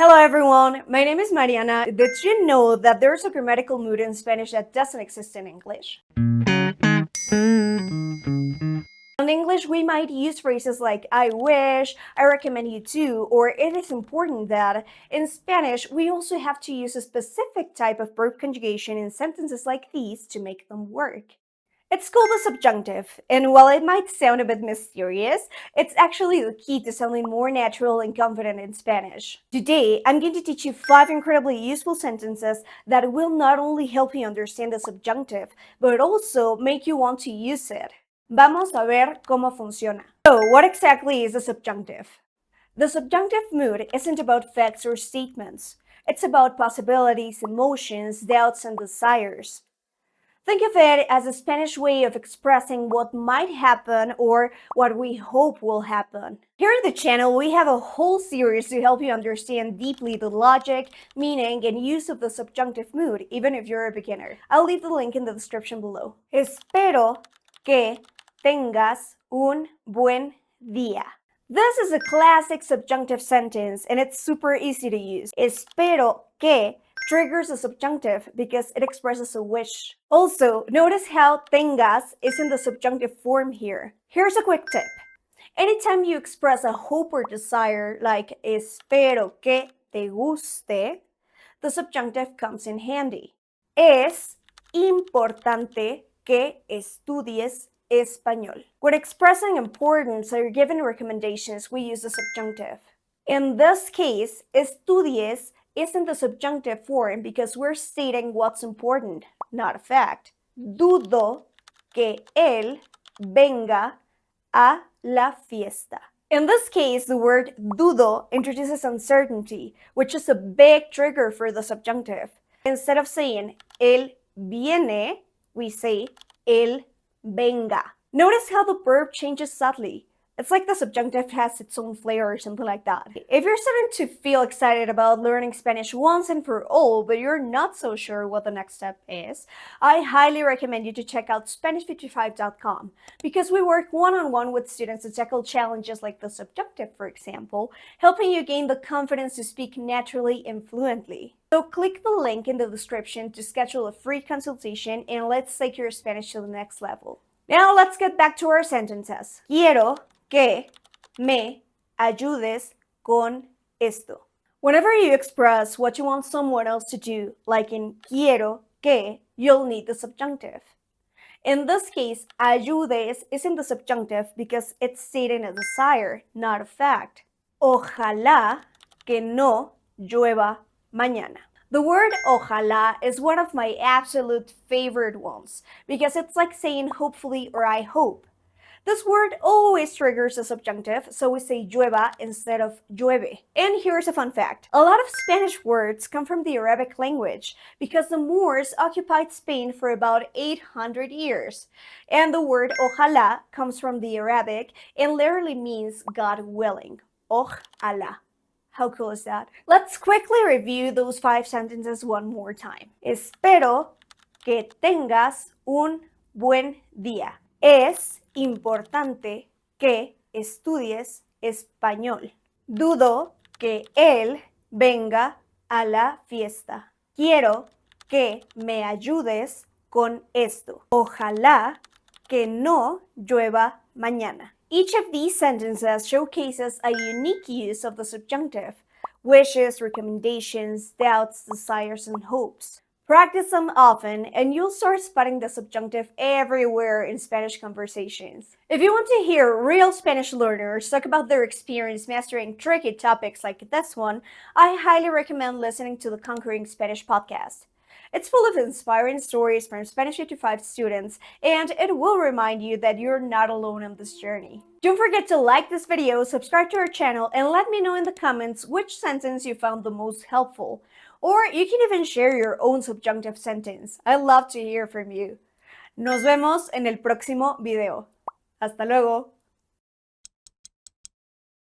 Hello everyone, my name is Mariana. Did you know that there's a grammatical mood in Spanish that doesn't exist in English? In English, we might use phrases like I wish, I recommend you to, or it is important that. In Spanish, we also have to use a specific type of verb conjugation in sentences like these to make them work. It's called a subjunctive, and while it might sound a bit mysterious, it's actually the key to sounding more natural and confident in Spanish. Today, I'm going to teach you 5 incredibly useful sentences that will not only help you understand the subjunctive, but also make you want to use it. Vamos a ver cómo funciona. So, what exactly is a subjunctive? The subjunctive mood isn't about facts or statements. It's about possibilities, emotions, doubts, and desires. Think of it as a Spanish way of expressing what might happen or what we hope will happen. Here on the channel, we have a whole series to help you understand deeply the logic, meaning, and use of the subjunctive mood, even if you're a beginner. I'll leave the link in the description below. Espero que tengas un buen día. This is a classic subjunctive sentence, and it's super easy to use. Espero que triggers a subjunctive because it expresses a wish. Also, notice how tengas is in the subjunctive form here. Here's a quick tip. Anytime you express a hope or desire, like espero que te guste, the subjunctive comes in handy. Es importante que estudies español. When expressing importance or giving recommendations, we use the subjunctive. In this case, estudies is in the subjunctive form because we're stating what's important, not a fact. Dudo que él venga a la fiesta. In this case, the word dudo introduces uncertainty, which is a big trigger for the subjunctive. Instead of saying él viene, we say él venga. Notice how the verb changes subtly. It's like the subjunctive has its own flair or something like that. If you're starting to feel excited about learning Spanish once and for all, but you're not so sure what the next step is, I highly recommend you to check out Spanish55.com because we work one-on-one with students to tackle challenges like the subjunctive, for example, helping you gain the confidence to speak naturally and fluently. So click the link in the description to schedule a free consultation and let's take your Spanish to the next level. Now let's get back to our sentences. Quiero que me ayudes con esto. Whenever you express what you want someone else to do, like in quiero que, you'll need the subjunctive. In this case, ayudes is in the subjunctive because it's stating a desire, not a fact. Ojalá que no llueva mañana. The word ojalá is one of my absolute favorite ones because it's like saying hopefully or I hope. This word always triggers a subjunctive, so we say llueva instead of llueve. And here's a fun fact. A lot of Spanish words come from the Arabic language because the Moors occupied Spain for about 800 years. And the word ojalá comes from the Arabic and literally means God willing. Ojalá. How cool is that? Let's quickly review those 5 sentences one more time. Espero que tengas un buen día. Es importante que estudies español. Dudo que él venga a la fiesta. Quiero que me ayudes con esto. Ojalá que no llueva mañana. Each of these sentences showcases a unique use of the subjunctive: wishes, recommendations, doubts, desires, and hopes. Practice them often, and you'll start spotting the subjunctive everywhere in Spanish conversations. If you want to hear real Spanish learners talk about their experience mastering tricky topics like this one, I highly recommend listening to the Conquering Spanish podcast. It's full of inspiring stories from Spanish 55 students, and it will remind you that you're not alone on this journey. Don't forget to like this video, subscribe to our channel, and let me know in the comments which sentence you found the most helpful. Or you can even share your own subjunctive sentence. I love to hear from you. Nos vemos en el próximo video. Hasta luego.